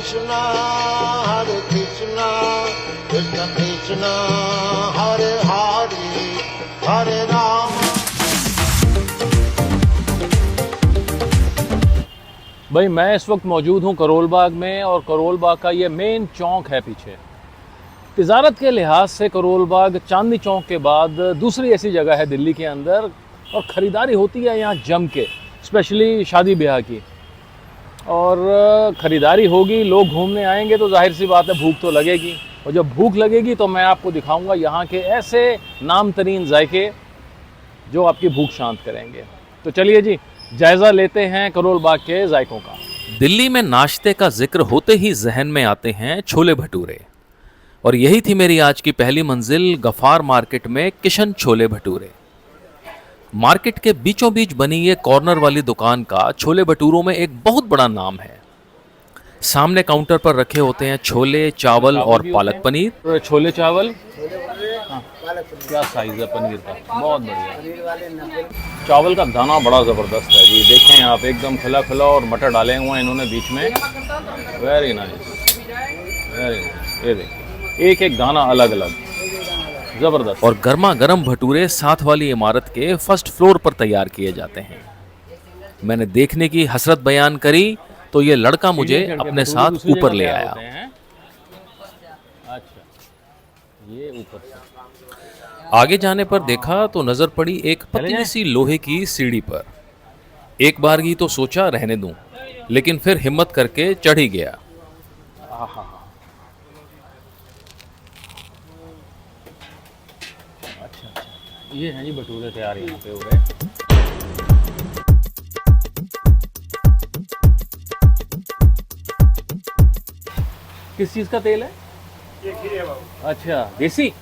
Krishna, Hare Krishna, Krishna Krishna, Hare Hare, Hare Rama। भाई मैं इस वक्त मौजूद हूँ करोल बाग में, और करोल बाग का ये मेन चौक है पीछे। तिजारत के लिहाज से करोल बाग चांदनी चौक के बाद दूसरी ऐसी जगह है दिल्ली के अंदर, और ख़रीदारी होती है यहाँ जम के, स्पेशली शादी ब्याह की। और ख़रीदारी होगी, लोग घूमने आएंगे तो जाहिर सी बात है भूख तो लगेगी, और जब भूख लगेगी तो मैं आपको दिखाऊंगा यहाँ के ऐसे नाम तरीन जायके जो आपकी भूख शांत करेंगे। तो चलिए जी, जायज़ा लेते हैं करोल बाग के जायकों का। दिल्ली में नाश्ते का जिक्र होते ही जहन में आते हैं छोले भटूरे, और यही थी मेरी आज की पहली मंजिल, गफार मार्केट में किशन छोले भटूरे। मार्केट के बीचों बीच बनी ये कॉर्नर वाली दुकान का छोले भटूरों में एक बहुत बड़ा नाम है। सामने काउंटर पर रखे होते हैं छोले, चावल और पालक पनीर। छोले चावल, हाँ, क्या साइज है पनीर का, बहुत बढ़िया। चावल का दाना बड़ा ज़बरदस्त है जी, देखें आप, एकदम खिला खिला, और मटर डाले हुए हैं इन्होंने बीच में। Very nice, very nice. ये देखिए, एक एक दाना अलग अलग, ज़बरदस्त। और गर्मा गर्म भटूरे साथ वाली इमारत के फर्स्ट फ्लोर पर तैयार किए जाते हैं। मैंने देखने की हसरत बयान करी तो ये लड़का मुझे अपने साथ ऊपर ले आया। अच्छा, ये ऊपर से आगे जाने पर देखा तो नजर पड़ी एक पतली सी लोहे की सीढ़ी पर। एक बार ही तो सोचा रहने दूं, लेकिन फिर हिम्मत करके चढ़ ही गया। अच्छा, ये हैं जी भटूरे तैयार यहाँ पे हो रहे हैं। किस चीज का तेल है ये? घी है बाबू। अच्छा, देसी।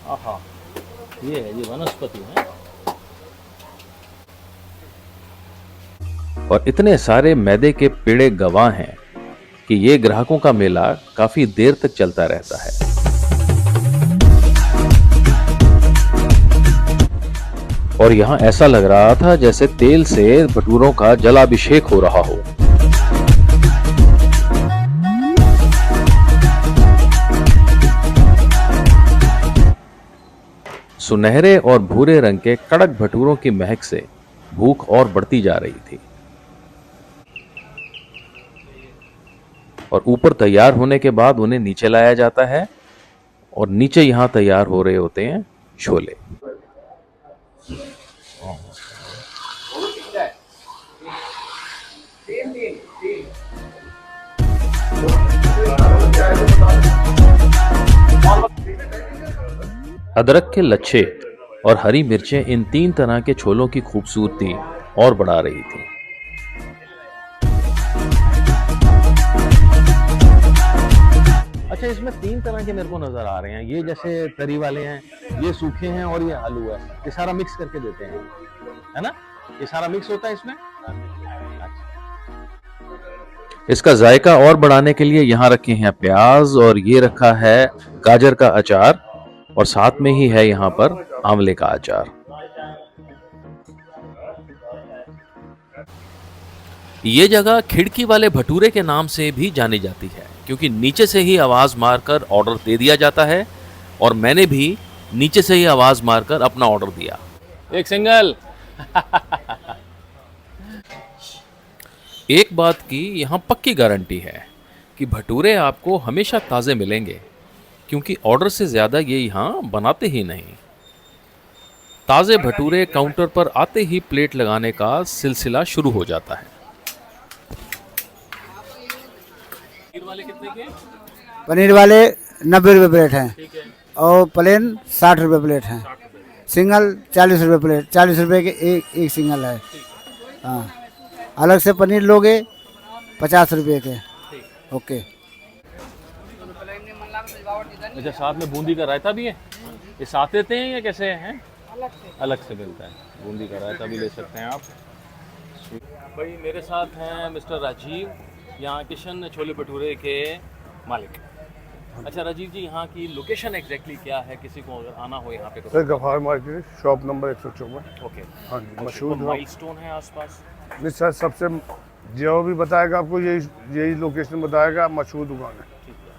आहा, ये है जी वनस्पति है। और इतने सारे मैदे के पेड़े गवाह हैं कि ये ग्राहकों का मेला काफी देर तक चलता रहता है। और यहाँ ऐसा लग रहा था जैसे तेल से भटूरों का जलाभिषेक हो रहा हो। सुनहरे और भूरे रंग के कड़क भटूरों की महक से भूख और बढ़ती जा रही थी। और ऊपर तैयार होने के बाद उन्हें नीचे लाया जाता है, और नीचे यहां तैयार हो रहे होते हैं छोले। अदरक के लच्छे और हरी मिर्चें इन तीन तरह के छोलों की खूबसूरती और बढ़ा रही थी। अच्छा, इसमें तीन तरह के मेरे को नजर आ रहे हैं, ये जैसे तरी वाले हैं, ये सूखे हैं, और ये आलू है। ये सारा मिक्स करके देते हैं, है ना? ये सारा मिक्स होता है इसमें। इसका जायका और बढ़ाने के लिए यहाँ रखे हैं प्याज, और ये रखा है गाजर का अचार, और साथ में ही है यहाँ पर आंवले का अचार। ये जगह खिड़की वाले भटूरे के नाम से भी जानी जाती है, क्योंकि नीचे से ही आवाज मारकर ऑर्डर दे दिया जाता है, और मैंने भी नीचे से ही आवाज मारकर अपना ऑर्डर दिया। एक सिंगल। एक बात की यहाँ पक्की गारंटी है कि भटूरे आपको हमेशा ताजे मिलेंगे, क्योंकि ऑर्डर से ज्यादा ये यहाँ बनाते ही नहीं। ताजे भटूरे काउंटर पर आते ही प्लेट लगाने का सिलसिला शुरू हो जाता है। पनीर वाले 90 रुपये प्लेट हैं, और प्लेन 60 रुपये प्लेट हैं। सिंगल 40 रुपये प्लेट, 40 रुपये के एक सिंगल है। हाँ, अलग से पनीर लोगे 50 रुपये के। ओके। अच्छा, साथ में बूंदी का रायता भी है? ये साथ देते हैं या कैसे हैं? अलग से मिलता है। बूंदी का रायता भी ले सकते हैं आप। भाई मेरे साथ हैं मिस्टर राजीव, यहाँ किशन छोले भटूरे के मालिक। अच्छा राजीव जी, यहाँ की लोकेशन एग्जैक्टली क्या है, किसी को अगर आना हो यहाँ पे तो? Sir Gaffar market, shop number 154। Okay, हाँ जी, मशहूर माइलस्टोन है आसपास? नहीं सर, सबसे जो भी बताएगा आपको यही लोकेशन बताएगा, मशहूर दुकान है।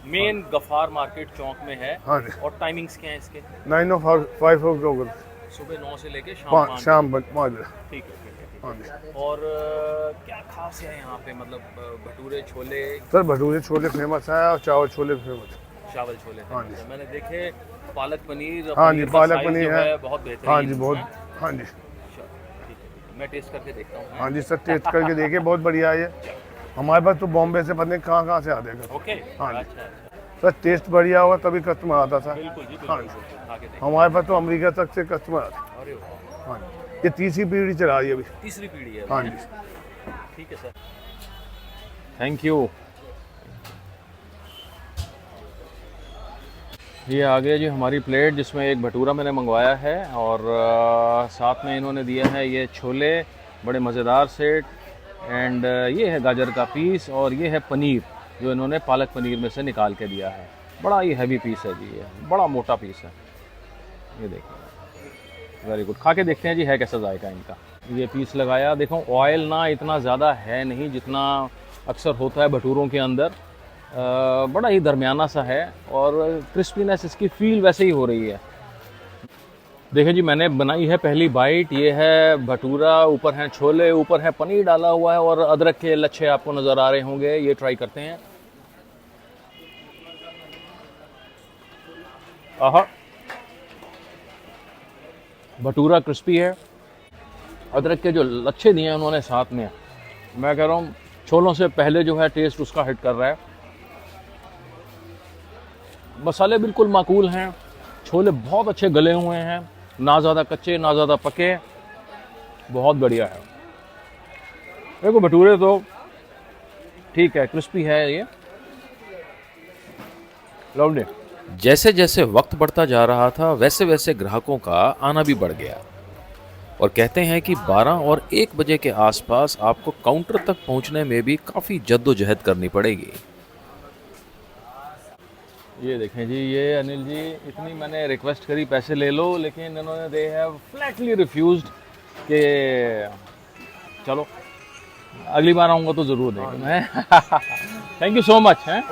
मेन गफार मार्केट चौक में है। हाँ जी। और टाइमिंग्स क्या है इसके? 9 of 5 o'clock, सुबह 9 से लेके शाम 5 शाम 5 बजे। ठीक है। हाँ जी। और क्या खास है यहाँ पे, मतलब भटूरे छोले? सर भटूरे छोले फेमस है और चावल छोले फेमस है। चावल छोले हाँ famous जी। है। मैंने देखे पालक पनीर। हाँ जी, का पालक size पनीर जो है। बहुत बेहतरीन। हाँ जी, बहुत। है। हाँ जी। चलो, ठीक है। मैं टेस्ट करके देखता हूँ। हाँ जी सर, टेस्ट करके देखिए, बहुत बढ़िया है ये। हमारे पास तो बॉम्बे से पता नहीं कहाँ से आते हैं। ओके। हाँ जी। अच्छा। सर टेस्ट बढ़िया होगा तभी कस्टमर आता सर। बिल्कुल जी, हाँ बिल्कुल। खा के देखिए। हमारे पास तो अमेरिका तक से कस्टमर आते हैं। अरे वाह। हाँ जी, ये तीसरी पीढ़ी चला रही है अभी। तीसरी पीढ़ी है। हाँ जी। ठीक है सर, थैंक यू। ये आ गया जी हमारी प्लेट, जिसमें एक भटूरा मैंने मंगवाया है और साथ में इन्होंने दिया है ये छोले बड़े मज़ेदार से, एंड ये है गाजर का पीस और ये है पनीर जो इन्होंने पालक पनीर में से निकाल के दिया है। बड़ा ही हैवी पीस है जी, ये बड़ा मोटा पीस है। ये देखिए, वेरी गुड। खा के देखते हैं जी है कैसा जायका इनका। ये पीस लगाया, देखो ऑयल ना इतना ज़्यादा है नहीं जितना अक्सर होता है भटूरों के अंदर, बड़ा ही दरमियाना सा है और क्रिस्पीनेस इसकी फील वैसे ही हो रही है। देखिए जी, मैंने बनाई है पहली बाइट। ये है भटूरा, ऊपर हैं छोले, ऊपर है पनीर डाला हुआ है और अदरक के लच्छे आपको नज़र आ रहे होंगे। ये ट्राई करते हैं। आहा, भटूरा क्रिस्पी है, अदरक के जो लच्छे दिए हैं उन्होंने साथ में, मैं कह रहा हूँ छोलों से पहले जो है टेस्ट उसका हिट कर रहा है। मसाले बिल्कुल माकूल हैं, छोले बहुत अच्छे गले हुए हैं, ना ज़्यादा कच्चे ना ज़्यादा पके, बहुत बढ़िया है। देखो भटूरे तो ठीक है, क्रिस्पी है ये, लवली। जैसे जैसे वक्त बढ़ता जा रहा था वैसे वैसे ग्राहकों का आना भी बढ़ गया और कहते हैं कि 12 और 1 बजे के आसपास आपको काउंटर तक पहुंचने में भी काफ़ी जद्दोजहद करनी पड़ेगी। ये देखें जी, ये अनिल जी, इतनी मैंने रिक्वेस्ट करी पैसे ले लो, लेकिन इन्होंने दे हैव फ्लैटली रिफ्यूज्ड कि चलो अगली बार आऊँगा तो ज़रूर देंगे। Thank you so much. हैं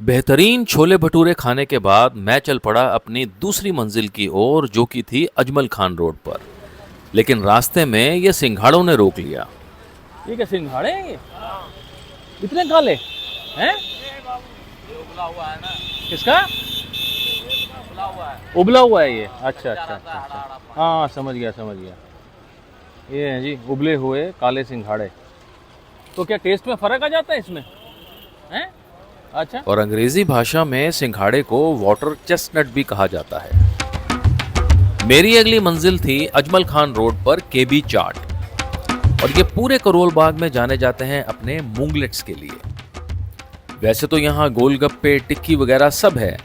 बेहतरीन छोले भटूरे खाने के बाद मैं चल पड़ा अपनी दूसरी मंजिल की ओर, जो कि थी अजमल खान रोड पर। लेकिन रास्ते में ये सिंघाड़ों ने रोक लिया। ये क्या सिंघाड़े हैं ये? इतने काले हैं? उबला हुआ है ना। किसका? उबला हुआ है ये। अच्छा। हाँ समझ गया। ये हैं जी उबले हुए काले सिंघाड़े। तो क्या टेस्ट में फ़र्क आ जाता है इसमें? हैं? अच्छा। और अंग्रेजी भाषा में सिंघाड़े को वाटर चेस्टनट भी कहा जाता है। मेरी अगली मंजिल थी अजमल खान रोड पर केबी चाट, और ये पूरे करोल बाग में जाने जाते हैं अपने मूंगलेट्स के लिए। वैसे तो यहाँ गोलगप्पे, टिक्की वगैरह सब है,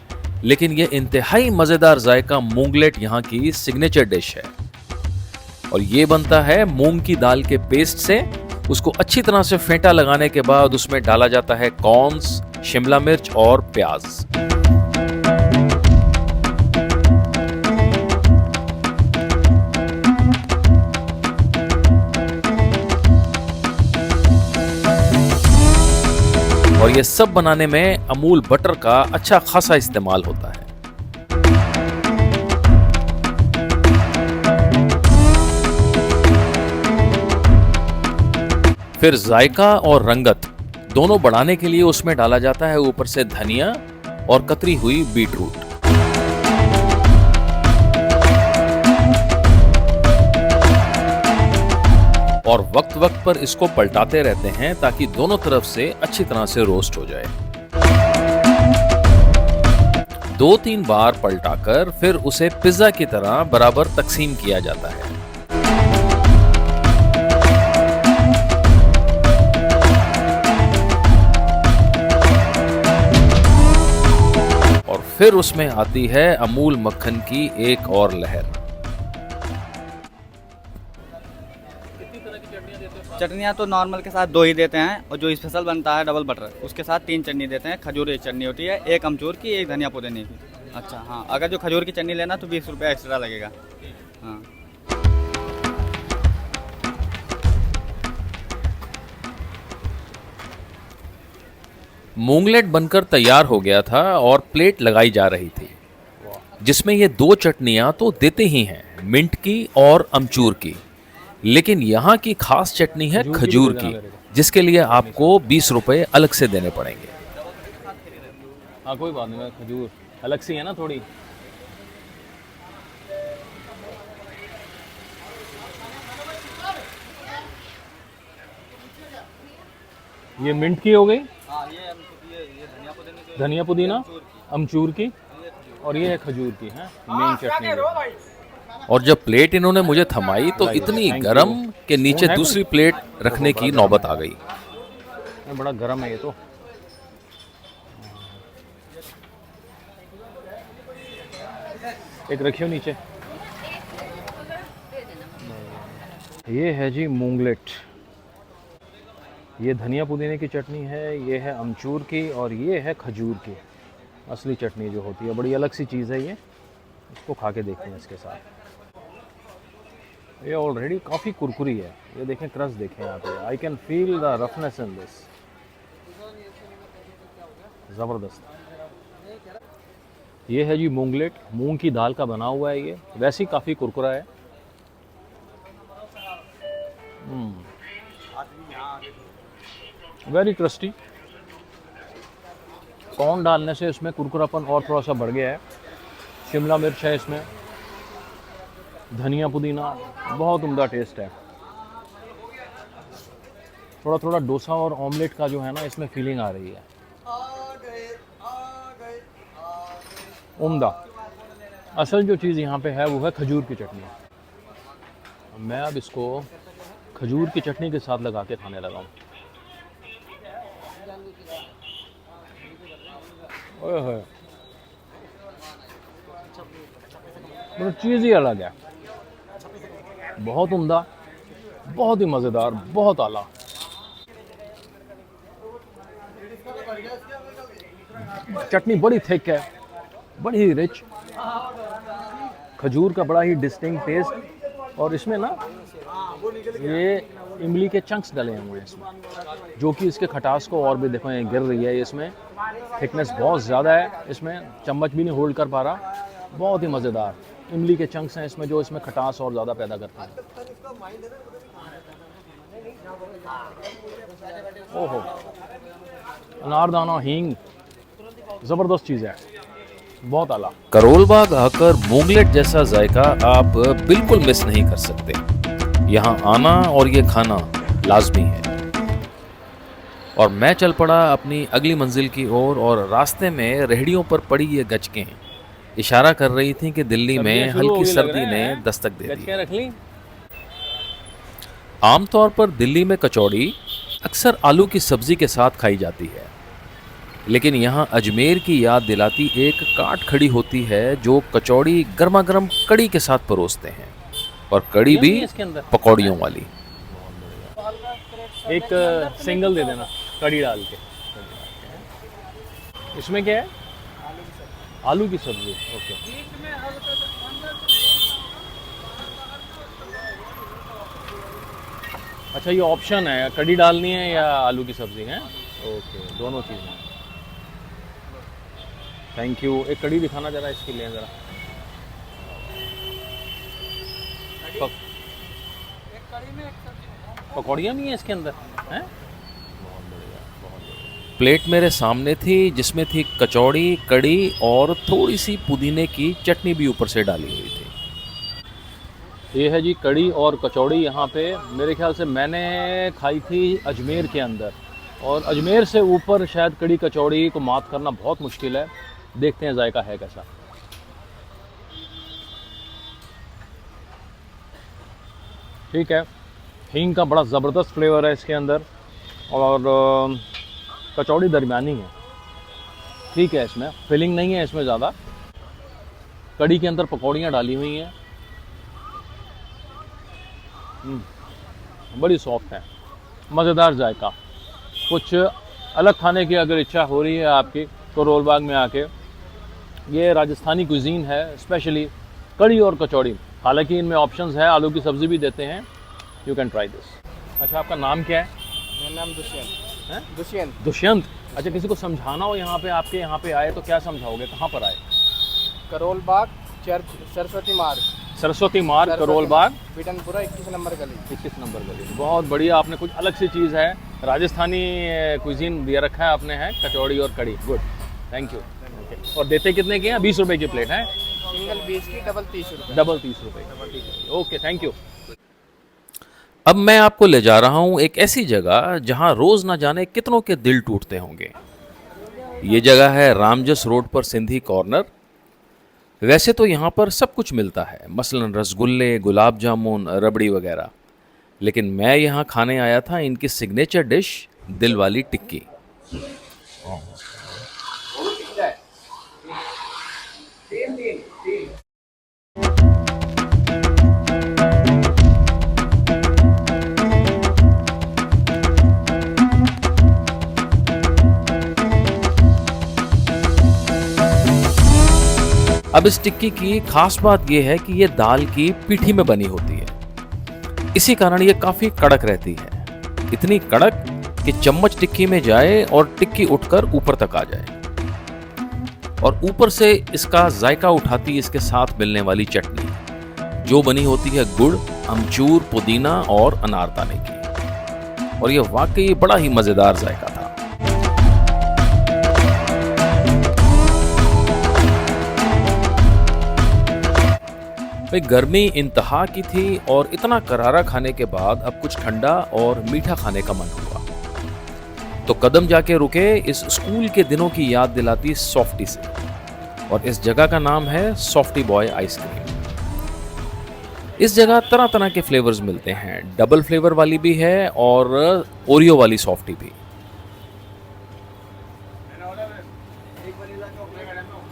लेकिन ये इंतहाई मजेदार जायका मूंगलेट यहाँ की सिग्नेचर डिश है। और ये बनता है मूंग की दाल के पेस्ट से। उसको अच्छी तरह से फेंटा लगाने के बाद उसमें डाला जाता है कॉर्न्स, शिमला मिर्च और प्याज। और ये सब बनाने में अमूल बटर का अच्छा खासा इस्तेमाल होता है। फिर जायका और रंगत दोनों बढ़ाने के लिए उसमें डाला जाता है ऊपर से धनिया और कतरी हुई बीटरूट। और वक्त वक्त पर इसको पलटाते रहते हैं ताकि दोनों तरफ से अच्छी तरह से रोस्ट हो जाए। 2-3 बार पलटाकर फिर उसे पिज्जा की तरह बराबर तकसीम किया जाता है। और फिर उसमें आती है अमूल मक्खन की एक और लहर। चटनियाँ तो नॉर्मल के साथ 2 ही देते हैं, और जो स्पेशल बनता है डबल बटर उसके साथ 3 चटनी देते हैं। खजूर एक चटनी होती है, एक अमचूर की, एक धनिया पुदीने की। अच्छा हाँ, अगर जो खजूर की चटनी लेना तो 20 रुपये एक्स्ट्रा लगेगा। हाँ मूंगलेट बनकर तैयार हो गया था और प्लेट लगाई जा रही थी, जिसमें ये दो चटनियाँ तो देते ही हैं, मिंट की और अमचूर की। लेकिन यहाँ की खास चटनी है खजूर की, जिसके लिए आपको 20 रुपये अलग से देने पड़ेंगे। हाँ कोई बात नहीं, मैं खजूर अलग सी है ना थोड़ी। ये मिंट की हो गई, हाँ ये धनिया पुदीने की, धनिया पुदीना, अमचूर की, और ये है खजूर की है मेन चटनी। और जब प्लेट इन्होंने मुझे थमाई तो इतनी गरम कि नीचे दूसरी प्लेट रखने की नौबत आ गई। बड़ा गरम है ये तो। एक रखियो नीचे। ये है जी मूंगलेट, ये धनिया पुदीने की चटनी है, ये है अमचूर की, और ये है खजूर की असली चटनी जो होती है। बड़ी अलग सी चीज़ है ये, इसको खा के देखते हैं इसके साथ। ये ऑलरेडी काफ़ी कुरकुरी है, ये देखें क्रस देखें यहाँ पे, I can feel the roughness in this, ज़बरदस्त। ये है जी मूंगलेट, मूंग की दाल का बना हुआ है ये, वैसे ही काफ़ी कुरकुरा है। Very crusty. कॉर्न डालने से इसमें कुरकुरापन और थोड़ा सा बढ़ गया है। शिमला मिर्च है इसमें, धनिया पुदीना, बहुत उम्दा टेस्ट है। थोड़ा थोड़ा डोसा और ऑमलेट का जो है ना इसमें फीलिंग आ रही है, उम्दा। असल जो चीज़ यहाँ पे है वो है खजूर की चटनी। मैं अब इसको खजूर की चटनी के साथ लगा के खाने लगा हूँ। तो चीज़ ही अलग है, बहुत उम्दा, बहुत ही मज़ेदार, बहुत आला। चटनी बड़ी थिक है, बड़ी ही रिच, खजूर का बड़ा ही डिस्टिंक्ट टेस्ट, और इसमें ना ये इमली के चंक्स डले हुए हैं इसमें, जो कि इसके खटास को और भी, देखो ये गिर रही है, इसमें थिकनेस बहुत ज़्यादा है, इसमें चम्मच भी नहीं होल्ड कर पा रहा। बहुत ही मज़ेदार इमली के चंक्स हैं इसमें, जो इसमें खटास और ज़्यादा पैदा करते हैं। ओहो, अनारदाना, हींग, ज़बरदस्त चीज़ है, बहुत आला। करोल बाग आकर मूंगलेट जैसा जायका आप बिल्कुल मिस नहीं कर सकते। यहाँ आना और ये खाना लाजमी है। और मैं चल पड़ा अपनी अगली मंजिल की ओर, और रास्ते में रेहड़ियों पर पड़ी ये गचकें इशारा कर रही थी कि दिल्ली में हल्की सर्दी ने दस्तक दे दी। रख ली। आमतौर पर दिल्ली में कचौड़ी अक्सर आलू की सब्जी के साथ खाई जाती है, लेकिन यहाँ अजमेर की याद दिलाती एक काट खड़ी होती है जो कचौड़ी गर्मा गर्म कड़ी के साथ परोसते हैं, और कड़ी भी पकौड़ियों वाली। एक सिंगल दे देना कड़ी डाल के। इसमें क्या है? आलू की सब्जी। ओके, अच्छा ये ऑप्शन है, कड़ी डालनी है या आलू की सब्जी है? ओके, दोनों चीज़ें। Thank you. एक कड़ी दिखाना जरा, इसके लिए ज़रा। पकौड़ियाँ भी हैं इसके अंदर हैं? प्लेट मेरे सामने थी, जिसमें थी कचौड़ी, कड़ी और थोड़ी सी पुदीने की चटनी भी ऊपर से डाली हुई थी। ये है जी कड़ी और कचौड़ी। यहाँ पे मेरे ख्याल से मैंने खाई थी अजमेर के अंदर, और अजमेर से ऊपर शायद कड़ी कचौड़ी को मात करना बहुत मुश्किल है। देखते हैं जायका है कैसा। ठीक है, हींग का बड़ा ज़बरदस्त फ्लेवर है इसके अंदर, और कचौड़ी दरमियानी है, ठीक है, इसमें फिलिंग नहीं है इसमें ज़्यादा। कड़ी के अंदर पकौड़ियाँ डाली हुई हैं, बड़ी सॉफ्ट है, मज़ेदार जायका। कुछ अलग खाने की अगर इच्छा हो रही है आपकी तो करोल बाग में आके, ये राजस्थानी कुजीन है, स्पेशली कड़ी और कचौड़ी। हालांकि इनमें ऑप्शंस है, आलू की सब्ज़ी भी देते हैं। You can try this. अच्छा, आपका नाम क्या है? मेरा नाम दुष्यंत। हैं? दुष्यंत। दुष्यंत। अच्छा, किसी को समझाना हो यहाँ पे, आपके यहाँ पे आए तो क्या समझाओगे, कहाँ पर आए? करोल बाग, चर्च, सरस्वती मार्ग, सरस्वती मार्ग, करोल बाग, बिटनपुरा 21 नंबर गली। 21 नंबर गली। बहुत बढ़िया, आपने कुछ अलग सी चीज़ है, राजस्थानी कुजीन दिया रखा है आपने, है कचौड़ी और कड़ी। Good, thank you. और देते कितने के हैं? 20 रुपए की प्लेट है? सिंगल 20 की, डबल 30 रुपये। डबल 30 रुपए। ठीक है, ओके, थैंक यू। अब मैं आपको ले जा रहा हूं एक ऐसी जगह जहां रोज ना जाने कितनों के दिल टूटते होंगे। ये जगह है रामजस रोड पर सिंधी कॉर्नर। वैसे तो यहाँ पर सब कुछ मिलता है, मसलन रसगुल्ले, गुलाब जामुन, रबड़ी वगैरह, लेकिन मैं यहाँ खाने आया था इनकी सिग्नेचर डिश दिल वाली टिक्की। अब इस टिक्की की खास बात यह है कि यह दाल की पीठी में बनी होती है, इसी कारण यह काफी कड़क रहती है। इतनी कड़क कि चम्मच टिक्की में जाए और टिक्की उठकर ऊपर तक आ जाए। और ऊपर से इसका जायका उठाती इसके साथ मिलने वाली चटनी, जो बनी होती है गुड़, अमचूर, पुदीना और अनारदाने की। और यह वाकई बड़ा ही मजेदार जायका था। भाई, गर्मी इंतहा की थी और इतना करारा खाने के बाद अब कुछ ठंडा और मीठा खाने का मन हुआ, तो कदम जाके रुके इस स्कूल के दिनों की याद दिलाती सॉफ्टी से। और इस जगह का नाम है सॉफ्टी बॉय आइसक्रीम। इस जगह तरह तरह के फ्लेवर्स मिलते हैं, डबल फ्लेवर वाली भी है और ओरियो वाली सॉफ्टी भी।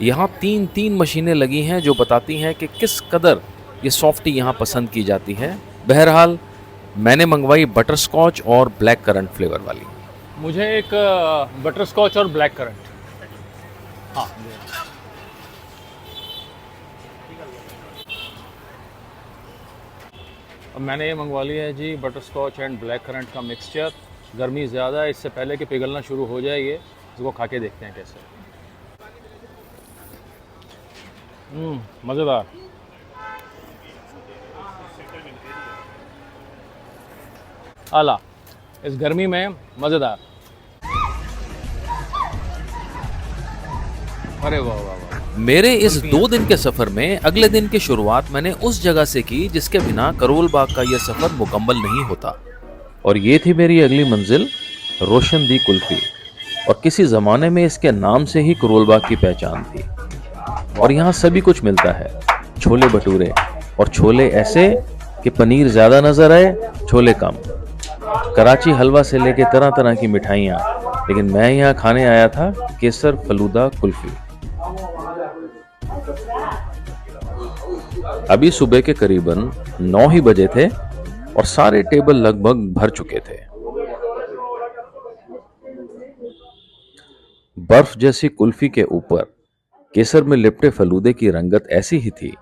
यहाँ तीन मशीनें लगी हैं जो बताती हैं कि किस कदर ये सॉफ्टी यहाँ पसंद की जाती है। बहरहाल मैंने मंगवाई बटर स्कॉच और ब्लैक करंट फ्लेवर वाली। मुझे एक बटर स्कॉच और ब्लैक करंट। हाँ, अब मैंने ये मंगवा लिया है जी, butterscotch and black currant का मिक्सचर। गर्मी ज़्यादा है, इससे पहले कि पिघलना शुरू हो जाए ये, इसको खा के देखते हैं कैसे। मज़ेदार। आला, इस गर्मी में मज़ेदार। अरे वाह वाह वाह। मेरे इस 2 दिन के सफर में अगले दिन की शुरुआत मैंने उस जगह से की जिसके बिना करोल बाग का यह सफर मुकम्मल नहीं होता। और ये थी मेरी अगली मंजिल, रोशन दी कुल्फी। और किसी जमाने में इसके नाम से ही करोल बाग की पहचान थी। और यहाँ सभी कुछ मिलता है, छोले भटूरे, और छोले ऐसे कि पनीर ज्यादा नजर आए, छोले कम। कराची हलवा से लेके तरह तरह की मिठाइयाँ, लेकिन मैं यहाँ खाने आया था केसर फलूदा कुल्फी। अभी सुबह के करीबन 9 ही बजे थे और सारे टेबल लगभग भर चुके थे। बर्फ जैसी कुल्फी के ऊपर केसर में लिपटे फलूदे की रंगत ऐसी ही थी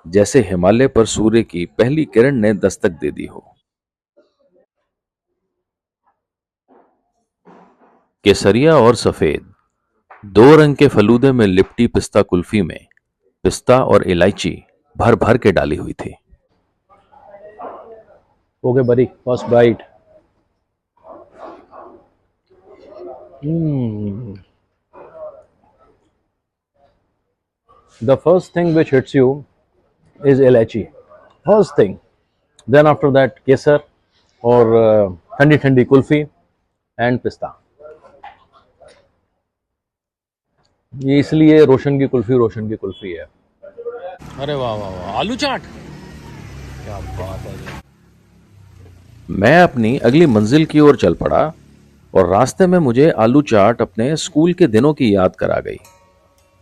जैसे हिमालय पर सूर्य की पहली किरण ने दस्तक दे दी हो। केसरिया और सफेद 2 रंग के फलूदे में लिपटी पिस्ता कुल्फी में पिस्ता और इलायची भर भर के डाली हुई थी। ओके बड़ी, first bite. The first thing which hits you is elaichi. First thing. Then after that kesar और ठंडी ठंडी कुल्फी एंड पिस्ता। ये इसलिए रोशन की कुल्फी है। अरे वाह वाह वाह, आलू चाट, क्या बात है। मैं अपनी अगली मंजिल की ओर चल पड़ा और रास्ते में मुझे आलू चाट अपने स्कूल के दिनों की याद करा गई।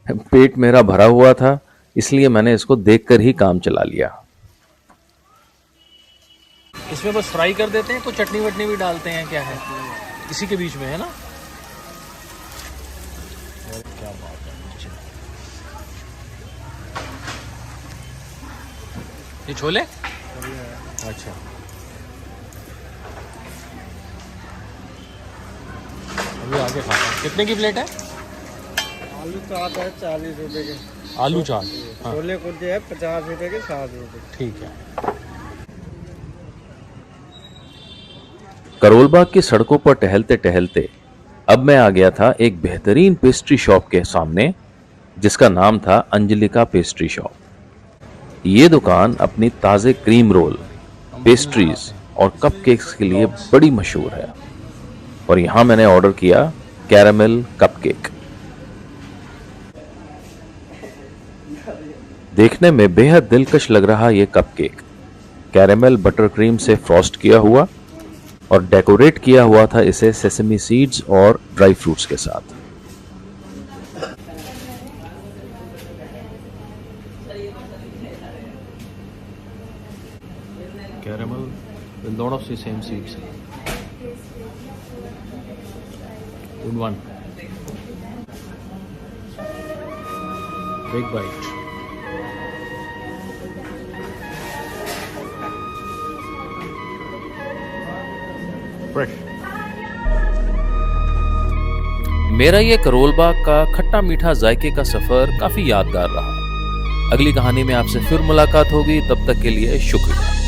पेट मेरा भरा हुआ था, इसलिए मैंने इसको देखकर ही काम चला लिया। इसमें बस फ्राई कर देते हैं, तो चटनी वटनी भी डालते हैं, क्या है इसी के बीच में, है ना? क्या बात है। ये छोले, अच्छा अभी आगे खाता हूँ। कितने की प्लेट है? आलू चाट है 40 रुपए के। आलू चाट, हाँ छोले कुलचे है 50 रुपए के 60 रुपए। ठीक है। करोलबाग की सड़कों पर टहलते टहलते अब मैं आ गया था एक बेहतरीन पेस्ट्री शॉप के सामने, जिसका नाम था अंजलिका पेस्ट्री शॉप। ये दुकान अपनी ताज़े क्रीम रोल, पेस्ट्रीज और कपकेक्स के लिए बड़ी मशहूर है और यहाँ मैंने ऑर्डर किया कैरामल कपकेक। देखने में बेहद दिलकश लग रहा ये कपकेक कैरामल बटर क्रीम से फ्रॉस्ट किया हुआ और डेकोरेट किया हुआ था इसे सेसमी सीड्स और ड्राई फ्रूट्स के साथ। Caramel with lot of sesame seeds. Good one. Big bite. Fresh. मेरा ये करोलबाग का खट्टा मीठा जायके का सफर काफी यादगार रहा। अगली कहानी में आपसे फिर मुलाकात होगी, तब तक के लिए शुक्रिया।